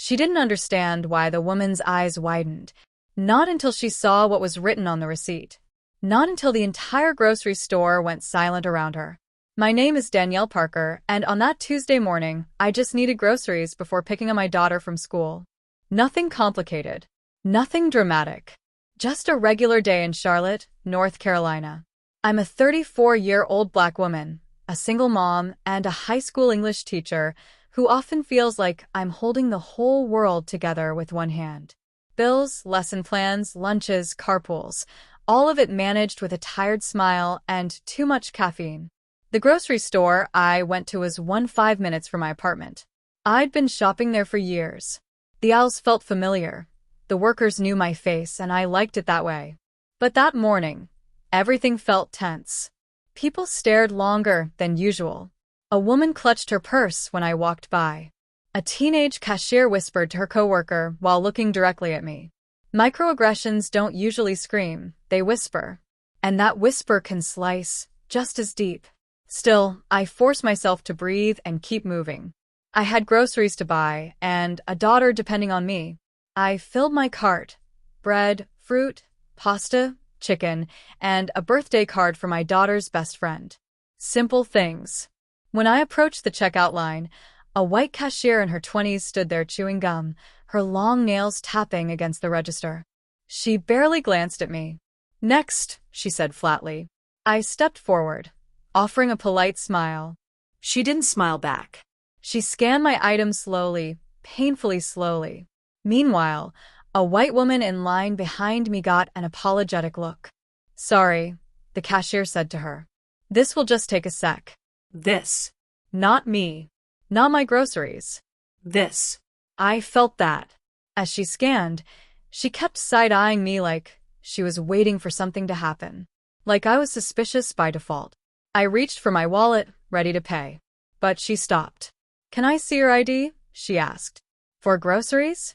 She didn't understand why the woman's eyes widened. Not until she saw what was written on the receipt. Not until the entire grocery store went silent around her. My name is Danielle Parker, and on that Tuesday morning, I just needed groceries before picking up my daughter from school. Nothing complicated. Nothing dramatic. Just a regular day in Charlotte, North Carolina. I'm a 34-year-old Black woman, a single mom, and a high school English teacher who often feels like I'm holding the whole world together with one hand. Bills, lesson plans, lunches, carpools, all of it managed with a tired smile and too much caffeine. The grocery store I went to was 5 minutes from my apartment. I'd been shopping there for years. The aisles felt familiar. The workers knew my face, and I liked it that way. But that morning, everything felt tense. People stared longer than usual. A woman clutched her purse when I walked by. A teenage cashier whispered to her coworker while looking directly at me. Microaggressions don't usually scream, they whisper. And that whisper can slice just as deep. Still, I forced myself to breathe and keep moving. I had groceries to buy and a daughter depending on me. I filled my cart. Bread, fruit, pasta, chicken, and a birthday card for my daughter's best friend. Simple things. When I approached the checkout line, a white cashier in her 20s stood there chewing gum, her long nails tapping against the register. She barely glanced at me. "Next," she said flatly. I stepped forward, offering a polite smile. She didn't smile back. She scanned my items slowly, painfully slowly. Meanwhile, a white woman in line behind me got an apologetic look. "Sorry," the cashier said to her. "This will just take a sec." This. Not me. Not my groceries. This. I felt that. As she scanned, she kept side-eyeing me like she was waiting for something to happen. Like I was suspicious by default. I reached for my wallet, ready to pay. But she stopped. "Can I see your ID?" she asked. "For groceries?"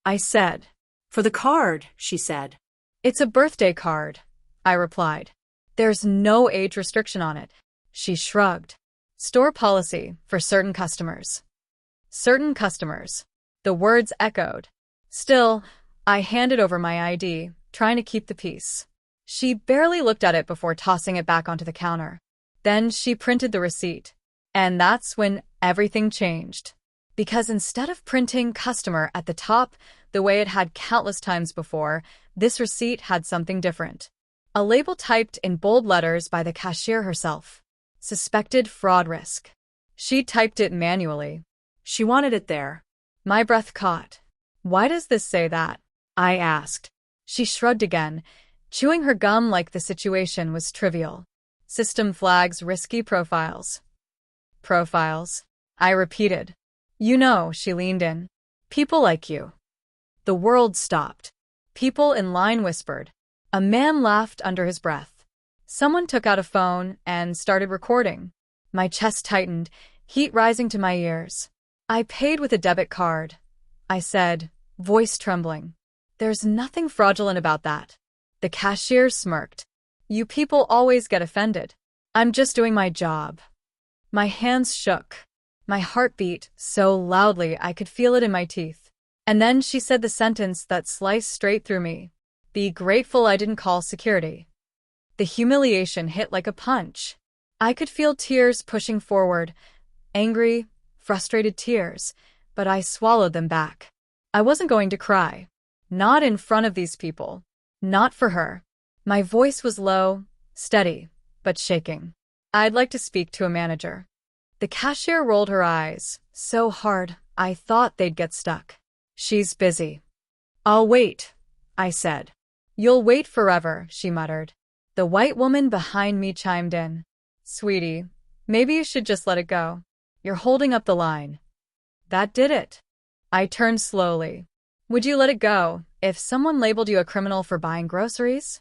I said. For the card, she said. "It's a birthday card," I replied. "There's no age restriction on it." She shrugged. "Store policy for certain customers." Certain customers. The words echoed. Still, I handed over my ID, trying to keep the peace. She barely looked at it before tossing it back onto the counter. Then she printed the receipt. And that's when everything changed. Because instead of printing customer at the top the way it had countless times before, this receipt had something different. A label typed in bold letters by the cashier herself. Suspected fraud risk. She typed it manually. She wanted it there. My breath caught. "Why does this say that?" I asked. She shrugged again, chewing her gum like the situation was trivial. "System flags risky profiles." "Profiles?" I repeated. "You know," she leaned in. "People like you." The world stopped. People in line whispered. A man laughed under his breath. Someone took out a phone and started recording. My chest tightened, heat rising to my ears. "I paid with a debit card," I said, voice trembling. "There's nothing fraudulent about that." The cashier smirked. "You people always get offended. I'm just doing my job." My hands shook. My heart beat so loudly I could feel it in my teeth. And then she said the sentence that sliced straight through me. "Be grateful I didn't call security." The humiliation hit like a punch. I could feel tears pushing forward. Angry, frustrated tears, but I swallowed them back. I wasn't going to cry. Not in front of these people. Not for her. My voice was low, steady, but shaking. "I'd like to speak to a manager." The cashier rolled her eyes, so hard I thought they'd get stuck. "She's busy." "I'll wait," I said. "You'll wait forever," she muttered. The white woman behind me chimed in. "Sweetie, maybe you should just let it go. You're holding up the line." That did it. I turned slowly. "Would you let it go if someone labeled you a criminal for buying groceries?"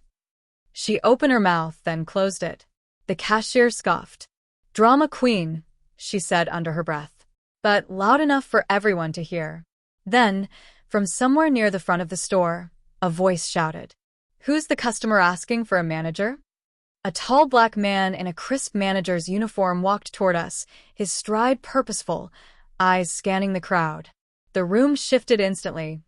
She opened her mouth, then closed it. The cashier scoffed. "Drama queen," she said under her breath, but loud enough for everyone to hear. Then, from somewhere near the front of the store, a voice shouted, "Who's the customer asking for a manager?" A tall black man in a crisp manager's uniform walked toward us, his stride purposeful, eyes scanning the crowd. The room shifted instantly.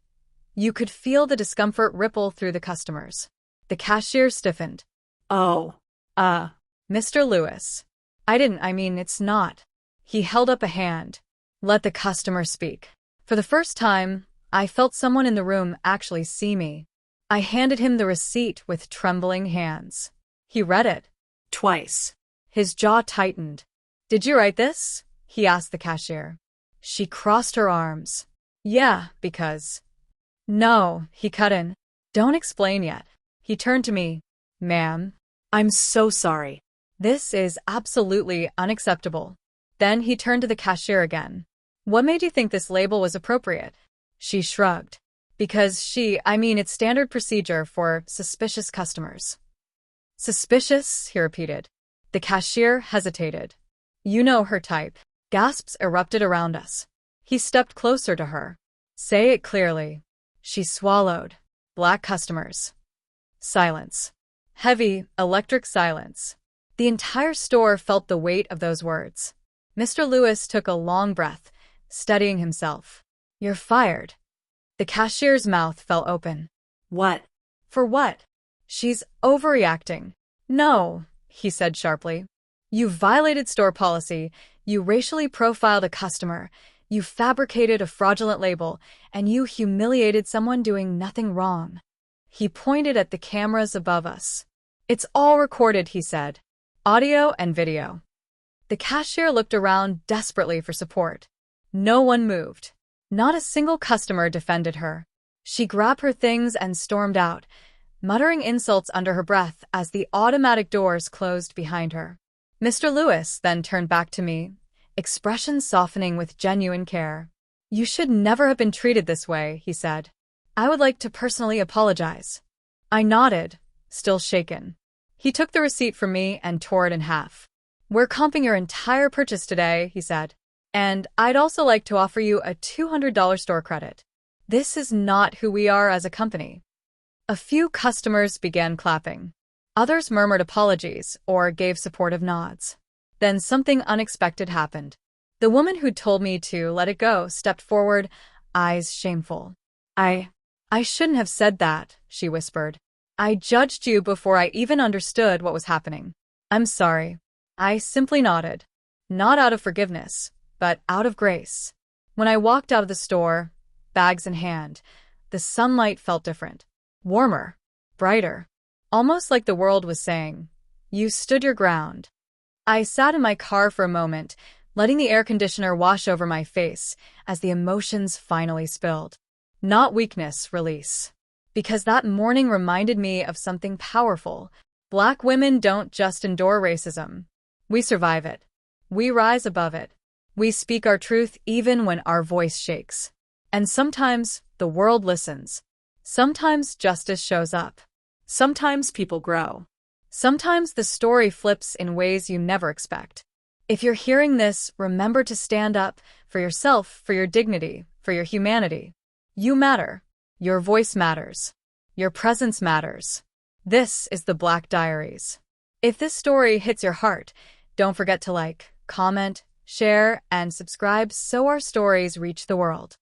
You could feel the discomfort ripple through the customers. The cashier stiffened. Oh. Mr. Lewis. It's not. He held up a hand. Let the customer speak. For the first time, I felt someone in the room actually see me. I handed him the receipt with trembling hands. He read it. Twice. His jaw tightened. Did you write this? He asked the cashier. She crossed her arms. Yeah, because. No, he cut in. Don't explain yet. He turned to me. Ma'am. I'm so sorry. This is absolutely unacceptable. Then he turned to the cashier again. What made you think this label was appropriate? She shrugged. Because it's standard procedure for suspicious customers. Suspicious, he repeated. The cashier hesitated. You know her type. Gasps erupted around us. He stepped closer to her. Say it clearly. She swallowed. Black customers. Silence. Heavy, electric silence. The entire store felt the weight of those words. Mr. Lewis took a long breath, steadying himself. You're fired. The cashier's mouth fell open. What? For what? She's overreacting. No, he said sharply. You violated store policy, you racially profiled a customer, you fabricated a fraudulent label, and you humiliated someone doing nothing wrong. He pointed at the cameras above us. It's all recorded, he said. Audio and video. The cashier looked around desperately for support. No one moved. Not a single customer defended her. She grabbed her things and stormed out, muttering insults under her breath as the automatic doors closed behind her. Mr. Lewis then turned back to me, expression softening with genuine care. You should never have been treated this way, he said. I would like to personally apologize. I nodded, still shaken. He took the receipt from me and tore it in half. We're comping your entire purchase today, he said. And I'd also like to offer you a $200 store credit. This is not who we are as a company. A few customers began clapping. Others murmured apologies or gave supportive nods. Then something unexpected happened. The woman who told me to let it go stepped forward, eyes shameful. I shouldn't have said that, she whispered. I judged you before I even understood what was happening. I'm sorry. I simply nodded. Not out of forgiveness, but out of grace. When I walked out of the store, bags in hand, the sunlight felt different. Warmer, brighter. Almost like the world was saying, you stood your ground. I sat in my car for a moment, letting the air conditioner wash over my face as the emotions finally spilled. Not weakness, release. Because that morning reminded me of something powerful. Black women don't just endure racism. We survive it. We rise above it. We speak our truth even when our voice shakes. And sometimes the world listens. Sometimes justice shows up. Sometimes people grow. Sometimes the story flips in ways you never expect. If you're hearing this, remember to stand up for yourself, for your dignity, for your humanity. You matter. Your voice matters. Your presence matters. This is the Black Diaries. If this story hits your heart, don't forget to like, comment, share, and subscribe so our stories reach the world.